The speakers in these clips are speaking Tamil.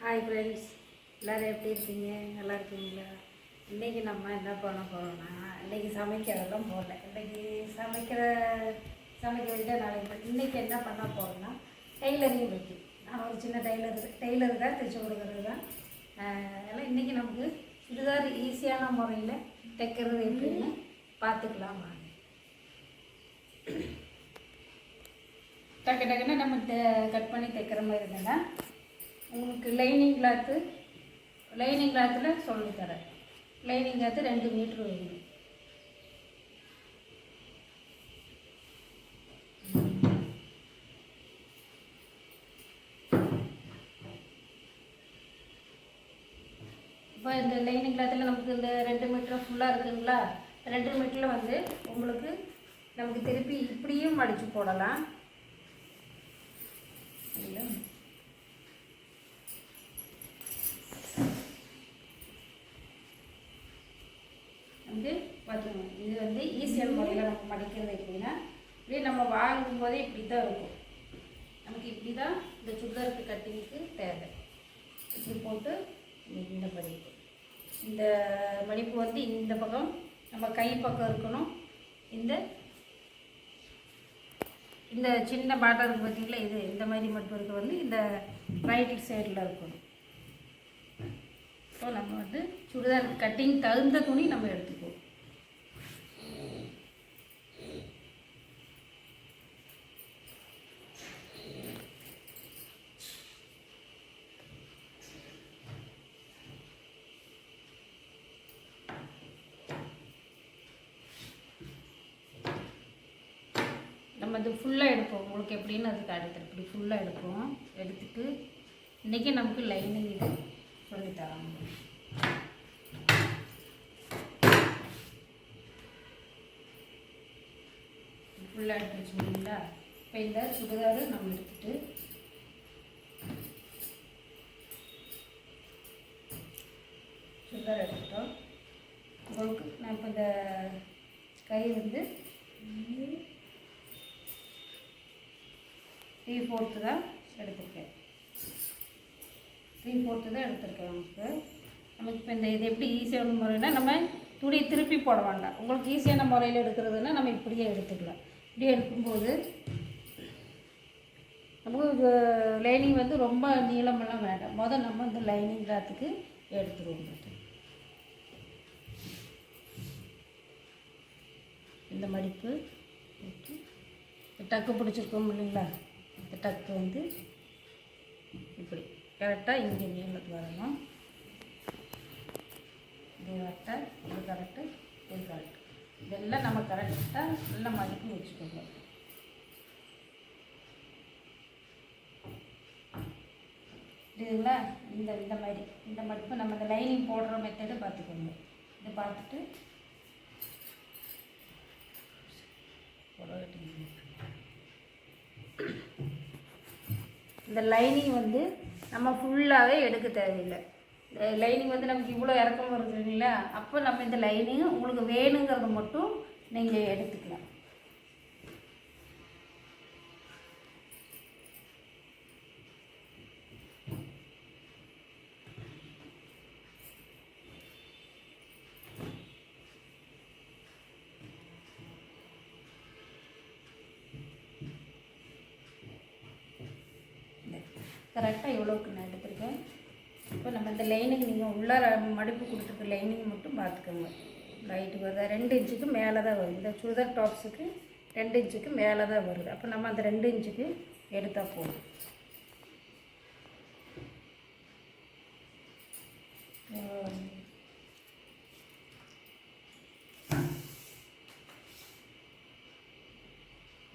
ஹாய் ஃப்ரெண்ட்ஸ், எல்லோரும் எப்படி இருக்கீங்க? நல்லா இருக்கீங்களா? இன்றைக்கி நம்ம என்ன பண்ண போகிறோம்னா, இன்றைக்கி சமைக்கிறதெல்லாம் போடல. இன்றைக்கி சமைக்கிறதுக்கு நாளைக்கு இன்றைக்கி என்ன பண்ண போகிறோம்னா, டெய்லரிங் பற்றி. நான் ஒரு சின்ன டெய்லர் தான், தைச்சி கொடுக்குறது தான். அதனால் இன்றைக்கி நமக்கு சுடிதார் ஈஸியான முறையில் தைக்கிறது எப்படின்னு பார்த்துக்கலாம். டக்குன்னு நம்ம கட் பண்ணி தைக்கிற மாதிரி இருந்தேன்னா உங்களுக்கு லைனிங் கிளாத்தில் சொல்லித்தரேன். லைனிங் கிளாத்து 2 மீட்ரு வேணும். இப்போ இந்த லைனிங் கிளாத்தில் நமக்கு இந்த 2 மீட்டர் ஃபுல்லாக இருக்குங்களா? 2 மீட்டரில் வந்து உங்களுக்கு நமக்கு திருப்பி இப்படியும் மடித்து போடலாம். இல்லை வந்து பார்த்துக்கணும். இது வந்து ஈஸியான முறையில் நமக்கு மடிக்கிறது எப்படின்னா, இப்படியே நம்ம வாங்கும்போதே இப்படி தான் இருக்கும். நமக்கு இப்படி தான் இந்த சுடிதாருக்கு கட்டிங்க்கு தேவை. இப்படி போட்டு இந்த மடிப்பு, இந்த மடிப்பு வந்து இந்த பக்கம் நம்ம கை பக்கம் இருக்கணும். இந்த சின்ன பாட்டம் இருக்குது பார்த்தீங்களா, இது இந்த மாதிரி மட்டும் இருக்க வந்து இந்த ரைட் சைடில் இருக்கணும். ஸோ நம்ம வந்து சுடிதார் கட்டிங் தகுந்த துணி நம்ம எடுத்துக்குவோம். நம்ம இது ஃபுல்லாக எடுப்போம். உங்களுக்கு எப்படின்னு அதுக்கு அடுத்து இப்படி ஃபுல்லாக எடுப்போம். எடுத்துட்டு இன்றைக்கி நமக்கு லைனிங் இது சொல்லித்தராங்க. ஃபுல்லாக எடுத்து வச்சுக்கோங்களா? இப்போ இந்த சுடிதாரு நம்ம எடுத்துட்டு சுடிதார் எடுத்துட்டோம். உங்களுக்கு நான் இப்போ இந்த கை வந்து 3/4 தான் எடுத்துருக்கேன். 3/4 தான் எடுத்துருக்கேன். நமக்கு இப்போ இந்த இது எப்படி ஈஸியான முறைன்னா, நம்ம துணியை திருப்பி போட வேண்டாம். உங்களுக்கு ஈஸியான முறையில் எடுக்கிறதுனா நம்ம இப்படியே எடுத்துக்கலாம். இப்படியே எடுக்கும்போது நமக்கு லைனிங் வந்து ரொம்ப நீளமெல்லாம் வேண்டாம். முதல் நம்ம இந்த லைனிங் கிளாத்துக்கு எடுத்துருவோம். இந்த மடிப்பு டக்கு பிடிச்சிருக்கோம் இல்லைங்களா? இந்த டக்கு வந்து இப்படி கரெக்டாக இங்கே நீளத்துக்கு வரணும். இது கரெக்டாக, இது கரெக்டு, இது கரெக்டு. இதெல்லாம் நம்ம கரெக்டாக நல்லா மடிப்பு வச்சுக்கோங்க. இதுங்களா? இந்த மாதிரி இந்த மடிப்பு நம்ம இந்த லைனிங் போடுற மெத்தடு பார்த்துக்கோங்க. இதை பார்த்துட்டு இந்த லைனிங் வந்து நம்ம ஃபுல்லாகவே எடுக்க தேவையில்லை. லைனிங் வந்து நமக்கு இவ்வளோ இறக்கம் வருது இல்லைங்களா? அப்போ நம்ம இந்த லைனிங் உங்களுக்கு வேணுங்கிறத மட்டும் நீங்கள் எடுத்துக்கலாம். கரெக்டாக எவ்வளோக்கு நான் எடுத்துருக்கேன். இப்போ நம்ம இந்த லைனிங் நீங்கள் உள்ளார மடிப்பு கொடுத்துருக்க லைனிங் மட்டும் பார்த்துக்கோங்க. லைட்டுக்கு வருது 2 இன்ச்சுக்கு மேலே தான் வருது. இந்த சுடிதார் டாப்ஸுக்கு 2 இன்ச்சுக்கு மேலே தான் வருது. அப்போ நம்ம அந்த 2 இன்ச்சுக்கு எடுத்தால் போதும்.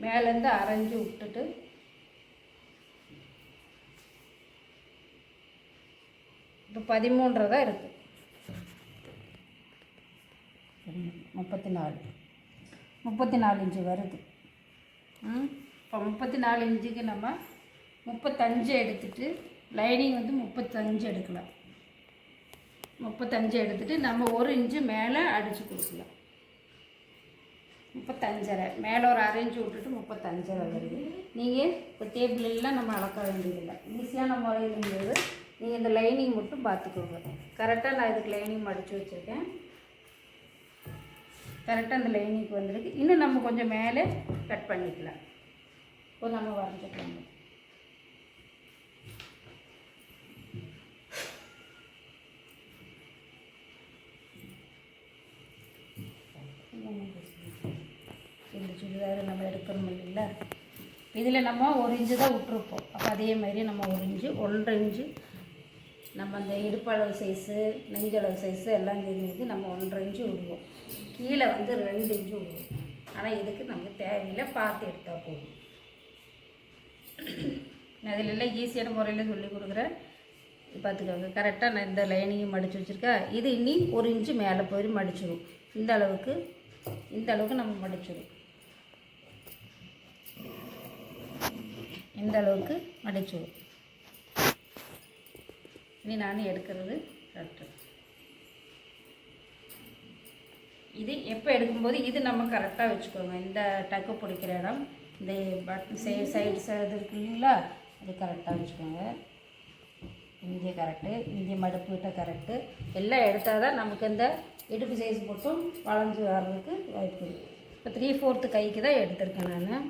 மேலேருந்து அரைஞ்சி விட்டுட்டு இப்போ 13 தான் இருக்குது. 34 இன்ச்சு வருது. இப்போ 34 இன்ச்சுக்கு நம்ம 35 எடுத்துகிட்டு லைனிங் வந்து 35 எடுக்கலாம். 35 எடுத்துகிட்டு நம்ம 1 இன்ச்சு மேலே அடித்து கொடுக்கலாம். 35.5 மேலே ஒரு அரைஞ்சு விட்டுட்டு 35.5 வருது. நீங்கள் இப்போ டேபிளெல்லாம் நம்ம அளக்க வேண்டியதில்லை, ஈஸியான முறையிலுங்கிறது. நீங்கள் இந்த லைனிங் மட்டும் பார்த்துக்கோங்க. கரெக்டாக நான் இதுக்கு லைனிங் மடித்து வச்சுருக்கேன். கரெக்டாக அந்த லைனிங்க்கு வந்துருக்கு. இன்னும் நம்ம கொஞ்சம் மேலே கட் பண்ணிக்கலாம். இப்போ நம்ம வரைஞ்சிக்கலாம். இந்த சுடிதார் நம்ம எடுக்கணும் இல்லைங்களா, இதில் நம்ம 1 இன்ச்சு தான் விட்டுருப்போம். அப்போ அதே மாதிரி நம்ம 1 இன்ச்சு 1.5 இன்ச்சு நம்ம அந்த இடுப்பளவு சைஸு நெஞ்சளவு சைஸு எல்லாம் தெரிஞ்சு நம்ம 1.5 இன்ச்சு விடுவோம். கீழே வந்து 2 இன்ச்சு விடுவோம். ஆனால் இதுக்கு நமக்கு தேவையில்லை, பார்த்து எடுத்தால் போதும். நான் அதில் எல்லாம் ஈஸியான முறையில் சொல்லி கொடுக்குறேன், பார்த்துக்கோங்க. கரெக்டாக நான் இந்த லைனிங்கும் மடித்து வச்சுருக்கேன். இது இன்னி 1 இன்ச்சு மேலே போய் மடிச்சிடும். இந்த அளவுக்கு நம்ம மடிச்சிடும். இந்த அளவுக்கு மடிச்சிடும். இனி நான் எடுக்கிறது கரெக்டாக. இது எப்போ எடுக்கும்போது இது நம்ம கரெக்டாக வச்சுக்கோங்க. இந்த டக்கு பிடிக்கிற இடம், இந்த பட்டன் சைடு இது இருக்கு இல்லைங்களா, அது கரெக்டாக வச்சுக்கோங்க. இங்கே கரெக்டு, இங்கே மடுப்பு கிட்ட கரெக்டு எல்லாம் எடுத்தால் தான் நமக்கு இந்த இடுப்பு சைஸ் மட்டும் வளைஞ்சு வர்றதுக்கு வாய்ப்பு இருக்குது. இப்போ 3/4 கைக்கு தான் எடுத்திருக்கேன் நான்.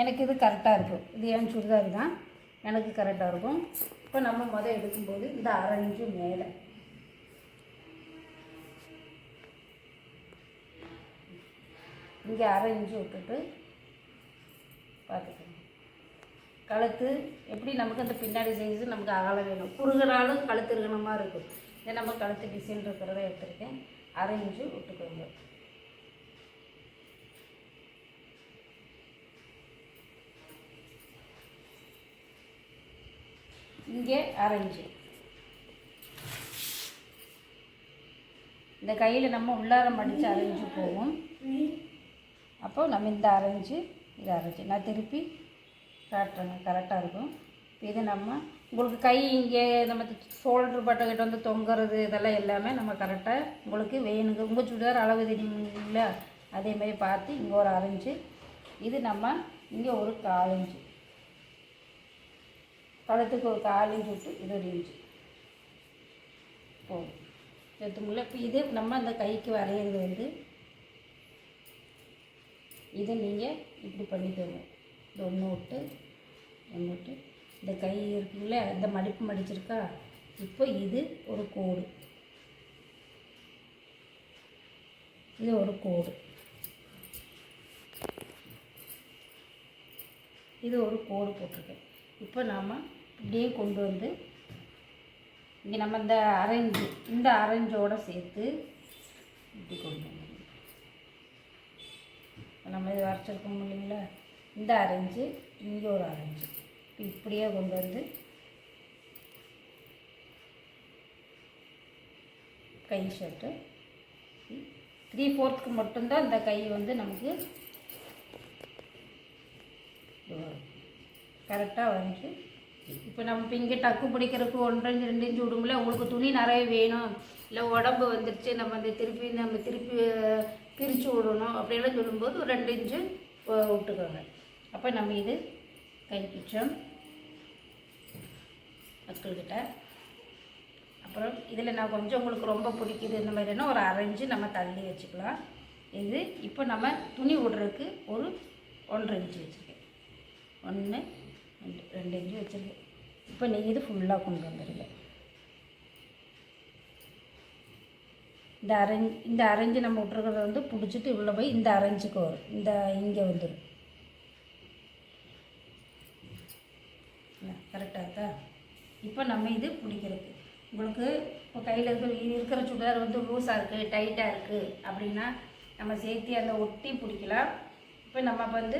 எனக்கு இது கரெக்டாக இருக்கும். இது என் சுடிதார் தான், எனக்கு கரெக்டாக இருக்கும். இப்போ நம்ம எடுக்கும்போது இந்த 1/2 இன்ச்சு மேலே இங்கே 1/2 இன்ச்சு விட்டுட்டு பார்த்துக்கணும். கழுத்து எப்படி நமக்கு அந்த பின்னாடி சைஸு நமக்கு அகலம் வேணும், குறுகினாலும் கழுத்து இருக்கணுமா இருக்கும். இதை நம்ம கழுத்து டிசைன் இருக்கிறத எடுத்துருக்கேன். 1/2 இன்ச்சு விட்டுக்கோங்க. இங்கே 1/2 இன்ச்சு. இந்த கையில் நம்ம உள்ளார மடித்து 1/2 இன்ச்சு போகும். அப்போ நம்ம இந்த 1/2 இன்ச்சு இது 1/2 இன்ச்சு நான் திருப்பி காட்டுறேங்க, கரெக்டாக இருக்கும். இப்போ இது நம்ம உங்களுக்கு கை இங்கே நம்ம ஷோல்டர் பட்டைக்கிட்ட வந்து தொங்குறது இதெல்லாம் எல்லாமே நம்ம கரெக்டாக உங்களுக்கு வேணுங்க. உங்கள் சுடிதார் அளவு தெரியுங்களா, அதேமாதிரி பார்த்து இங்கே ஒரு 1/2 இன்ச்சு, இது நம்ம இங்கே ஒரு 1/4 இன்ச்சு, கழுத்துக்கு ஒரு 1/4 இன்ச்சு விட்டு இது 1 இன்ச்சு போதும் எடுத்துங்களா. இப்போ இது நம்ம அந்த கைக்கு வரைகிறது வந்து இதை நீங்கள் இப்படி பண்ணிக்கோங்க. இந்த ஒன்று விட்டு இந்த கை இருக்குங்களே, இந்த மடிப்பு மடிச்சிருக்கா. இப்போ இது ஒரு கோடு, இது ஒரு கோடு, இது ஒரு கோடு போட்டிருக்கேன். இப்போ நாம் இப்படியே கொண்டு வந்து இங்கே நம்ம இந்த அரேஞ்சு இந்த அரேஞ்சோடு சேர்த்து இப்படி கொண்டு வந்து நம்ம இது வரைச்சிருக்கோம் இல்லைங்களா, இந்த அரேஞ்சு இங்கே ஒரு அரேஞ்சு இப்படியே கொண்டு வந்து கை ஷர்ட்டு 3/4 மட்டும்தான் இந்த கை வந்து நமக்கு கரெக்டாக வரைஞ்சி. இப்போ நம்ம இங்கே டக்கு பிடிக்கிறதுக்கு 1.5 2 இன்ச்சு விடுங்களே. உங்களுக்கு துணி நிறைய வேணும், இல்லை உடம்பு வந்துருச்சு, நம்ம அந்த திருப்பி பிரித்து விடணும் அப்படின்லாம் சொல்லும்போது ஒரு 2 இன்ச்சு விட்டுக்கோங்க. அப்போ நம்ம இது கை பிச்சம் மக்கள்கிட்ட. அப்புறம் இதில் நான் கொஞ்சம் உங்களுக்கு ரொம்ப பிடிக்குது இந்த மாதிரினா ஒரு 1/2 இன்ச்சு நம்ம தள்ளி வச்சுக்கலாம். இது இப்போ நம்ம துணி விடுறதுக்கு ஒரு 1.5 இன்ச்சு வச்சுருக்கேன், 1 2 இன்ச்சு வச்சுருக்கேன். இப்போ நீங்கள் இது ஃபுல்லாக கொண்டு வந்துடுங்க. இந்த அரைஞ்சு நம்ம விட்ருக்கிறத வந்து பிடிச்சிட்டு இவ்வளோ போய் இந்த அரைஞ்சுக்கு வரும், இந்த இங்கே வந்துடும். கரெக்டாக இருக்கா? இப்போ நம்ம இது பிடிக்கிறதுக்கு உங்களுக்கு இப்போ கையில் இருக்கிற சுடிதார் வந்து லூஸாக இருக்குது டைட்டாக இருக்குது அப்படின்னா நம்ம சேர்த்து அந்த ஒட்டி பிடிக்கலாம். இப்போ நம்ம வந்து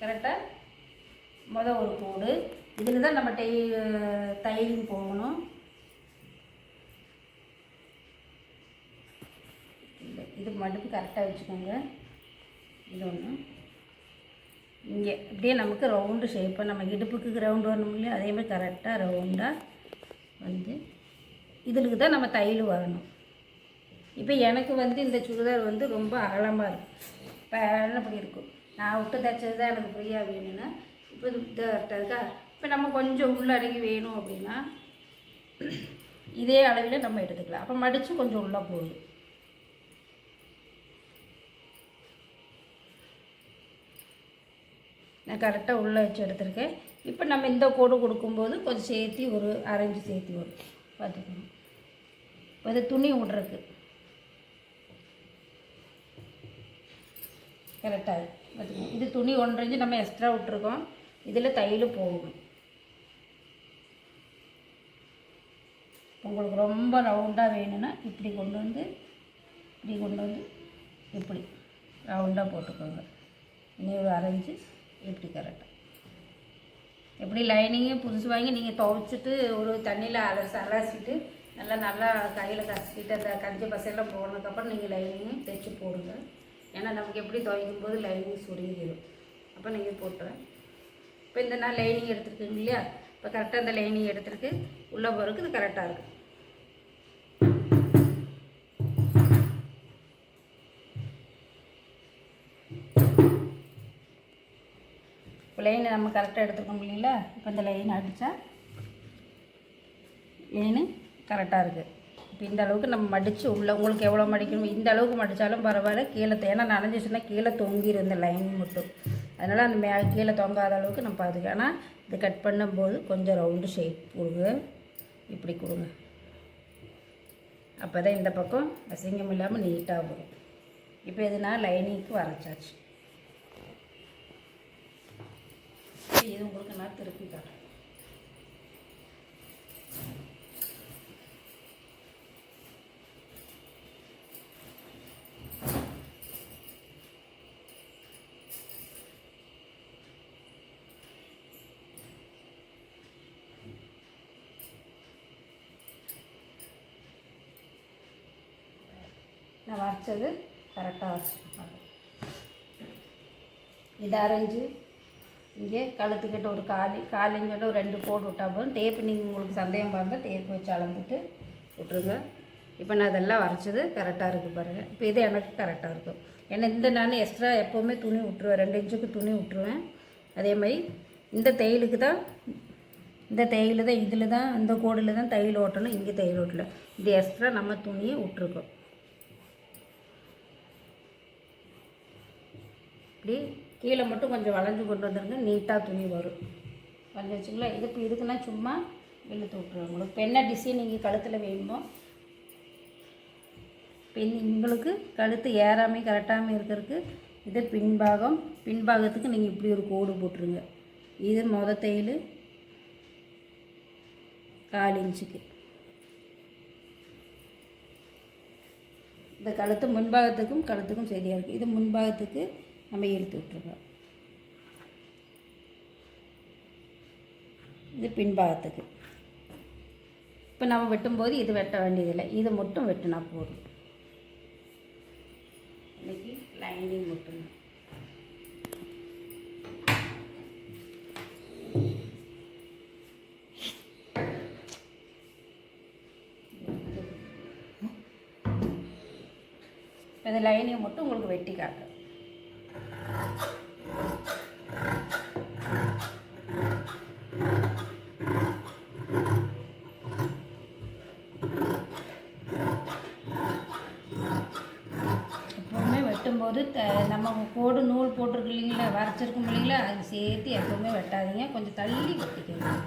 கரெக்டாக ஒரு கோடு இதில் தான் நம்ம தையலிங் போகணும். இது மடுப்பு கரெக்டாக வச்சுக்கோங்க. இது ஒன்று இங்கே இப்படியே நமக்கு ரவுண்டு ஷேப்பாக நம்ம இடுப்புக்கு ரவுண்டு வரணும் இல்லையா, அதேமாதிரி கரெக்டாக ரவுண்டாக வந்து இதுக்கு தான் நம்ம தையல் வரணும். இப்போ எனக்கு வந்து இந்த சுடிதார் வந்து ரொம்ப அகலமாக இருக்கும். இப்போ அப்படி இருக்கும். நான் விட்டு தைச்சது தான் எனக்கு ஃப்ரீயாக வேணும்னா இப்போ இது இருக்கா. இப்போ நம்ம கொஞ்சம் உள்ளடங்கி வேணும் அப்படின்னா இதே அளவில் நம்ம எடுத்துக்கலாம். அப்போ மடித்து கொஞ்சம் உள்ளே போகுது. நான் கரெக்டாக உள்ளே வச்சு எடுத்துருக்கேன். இப்போ நம்ம இந்த கோடு கொடுக்கும்போது கொஞ்சம் சேர்த்தி ஒரு அரைஞ்சு சேர்த்தி வரும் பார்த்துக்கணும். இப்போ இது துணி விட்றக்கு கரெக்டாக பார்த்துக்கணும். இது துணி 1 இன்ச்சு நம்ம எக்ஸ்ட்ரா விட்ருக்கோம். இதில் தையல் போகும். உங்களுக்கு ரொம்ப ரவுண்டாக வேணும்னா இப்படி கொண்டு வந்து இப்படி ரவுண்டாக போட்டுக்கோங்க. இனி ஒரு அரைஞ்சு இப்படி கரெக்டாக எப்படி லைனிங்கே புதுசு வாங்கி நீங்கள் துவைச்சிட்டு ஒரு தண்ணியில் அலசிட்டு நல்லா கையில் கசிக்கிட்டு அந்த கஞ்சி பசையெல்லாம் போனதுக்கப்புறம் நீங்கள் லைனிங்கும் தைச்சி போடுங்க. ஏன்னா நமக்கு எப்படி துவைக்கும் போது லைனிங் சுருங்கிடும். அப்போ நீங்கள் போட்டுறேன். இப்போ இந்த நாள் லைனிங் எடுத்துருக்குங்க இல்லையா. இப்போ கரெக்டாக இந்த லைனிங் எடுத்துருக்கு உள்ளே போகிறதுக்கு இது கரெக்டாக இருக்குது. இப்போ லைனை நம்ம கரெக்டாக எடுத்துருக்கோம் இல்லைங்களா. இப்போ இந்த லைன் அடித்தா லைனு கரெக்டாக இருக்குது. இப்போ இந்த அளவுக்கு நம்ம மடித்து உள்ளே உங்களுக்கு எவ்வளோ மடிக்கணும் இந்த அளவுக்கு மடித்தாலும் பரவாயில்ல. கீழே ஏன்னா நனைஞ்சிச்சுன்னா கீழே தொங்கிடும் இந்த லைன் மட்டும். அதனால் அந்த கீழே தொங்காத அளவுக்கு நம்ம பார்த்துக்கலாம். ஆனால் இது கட் பண்ணும்போது கொஞ்சம் ரவுண்டு ஷேப் கொடுங்க. இப்படி கொடுங்க. அப்போ தான் இந்த பக்கம் அசிங்கம் இல்லாமல் நீட்டாக வரும். இப்போ எதுனா லைனிங்க்கு வரைச்சாச்சு. இது உங்களுக்கு நான் திருப்பி தரேன். நான் வரைச்சது கரெக்டாக வச்சுருப்பாங்க. இது அரைஞ்சு இங்கே கழுத்துக்கிட்ட ஒரு காலிஞ்சோட ஒரு 2 கோடு விட்டால் போதும். டேப்பு நீங்கள் உங்களுக்கு சந்தேகம் பார்த்தால் டேப்பு வச்சு அளந்துட்டு விட்ருங்க. இப்போ நான் அதெல்லாம் வரைச்சது கரெக்டாக இருக்குது பாருங்கள். இப்போ இது எனக்கு கரெக்டாக இருக்கும். ஏன்னா இந்த நான் எக்ஸ்ட்ரா எப்போவுமே துணி விட்ருவேன். 2 இன்ச்சுக்கு துணி விட்ருவேன். அதே மாதிரி இந்த தையலுக்கு தான் இதில் தான் அந்த கோடில் தான் தையல் ஓட்டணும். இங்கே தையல் ஓட்டல. இது எக்ஸ்ட்ரா நம்ம துணியை விட்ருக்கோம். இப்படி கீழே மட்டும் கொஞ்சம் வளைஞ்சு கொண்டு வந்துருங்க. நீட்டாக துணி வரும். வளைஞ்சு வச்சுங்களா. இது இப்போ இதுக்குன்னா சும்மா இழுத்து விட்ருவோம். உங்களுக்கு இப்போ என்ன டிசைன் நீங்கள் கழுத்தில் வேணுமோ இப்போ உங்களுக்கு கழுத்து ஏறாமல் கரெக்டாமல் இருக்கிறதுக்கு இது பின்பாகத்துக்கு நீங்கள் இப்படி ஒரு கோடு போட்டுருங்க. இது தையல் 4 இன்ச்சுக்கு. இந்த கழுத்து கழுத்துக்கும் சரியாக இருக்குது. இது முன்பாகத்துக்கு நம்ம இழுத்து விட்டுருக்கோம். இது பின்பாகத்துக்கு. இப்போ நம்ம வெட்டும்போது இது வெட்ட வேண்டியதில்லை. இது மட்டும் வெட்டினா போதும். இன்றைக்கி லைனிங் மட்டும் இந்த லைனிங் மட்டும் உங்களுக்கு வெட்டி காட்டுறேன். வெட்டும்போது நம்ம கோடு நூல் போட்டிருக்கு இல்லைங்களா, வரைச்சிருக்கும் இல்லைங்களா, அது சேர்த்து எப்பவுமே வெட்டாதீங்க. கொஞ்சம் தள்ளி வெட்டிக்கணும்.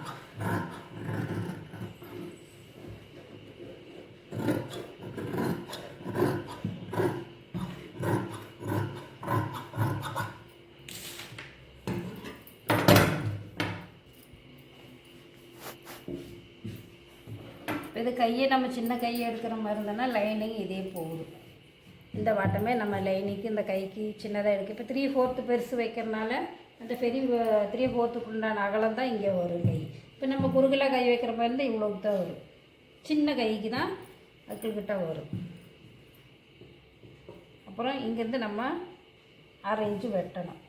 இது கையை நம்ம சின்ன கையை எடுக்கிற மாதிரி இருந்தோன்னா லைனிங் இதே போகுது. இந்த வாட்டமே நம்ம லைனிங்க்கு இந்த கைக்கு சின்னதாக எடுக்க. இப்போ 3/4 பெருசு வைக்கிறனால அந்த பெரிய 3/4 உண்டான அகலம் தான் இங்கே வரும் கை. இப்போ நம்ம குறுகலாக கை வைக்கிற மாதிரி இருந்தால் இவ்வளோக்கு தான் வரும். சின்ன கைக்கு தான் அக்கிள்கிட்ட வரும். அப்புறம் இங்கேருந்து நம்ம 1/2 இன்ச்சு வெட்டணும்.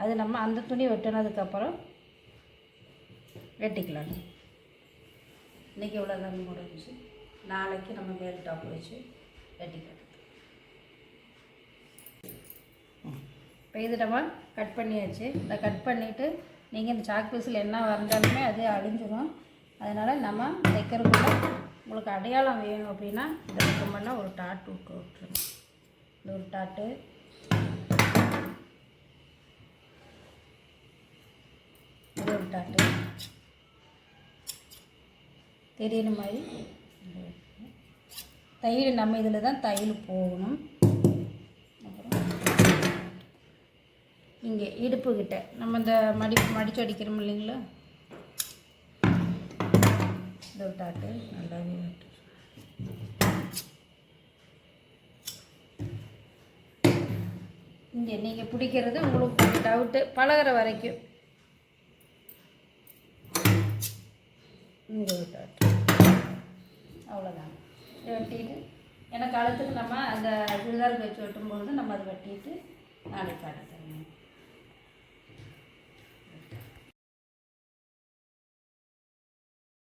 அது நம்ம அந்த துணி வெட்டினதுக்கப்புறம் வெட்டிக்கலாம். இன்றைக்கி இவ்வளோ தான் முடிஞ்சு. நாளைக்கு நம்ம மேல் டாப் வச்சு வெட்டிக்கலாம். இப்போ இது நம்ம கட் பண்ணியாச்சு. இதை கட் பண்ணிவிட்டு நீங்கள் இந்த சாக் பீஸில் என்ன வரைஞ்சாலுமே அது அழிஞ்சிடும். அதனால் நம்ம தைக்கிறதுக்குள்ள உங்களுக்கு அடையாளம் வேணும் அப்படின்னா இந்த பக்கமெல்லாம் ஒரு டாட் விட்டுருங்க. இந்த ஒரு டாட்டு, இது ஒரு டாட்டு தெரியுற மாதிரி. தையல் நம்ம இதில் தான் தையல் போகணும். இங்கே இடுப்புக்கிட்ட நம்ம இந்த மடிச்சு அடிக்கிறோம் இல்லைங்களா, இந்த ஒரு டாட்டு நல்லாவே விட்டு. இங்கே நீங்கள் பிடிக்கிறது உங்களுக்கு டவுட்டு பழகிற வரைக்கும் இங்கே ஒரு டாட்டு, அவ்வளோதாங்க. இதை வெட்டிட்டு ஏன்னா காலத்துக்கு நம்ம அந்த சுடிதாருக்கு வச்சு வெட்டும்பொழுது நம்ம அதை வெட்டிட்டு நாளைக்கு காட்டுறோம்.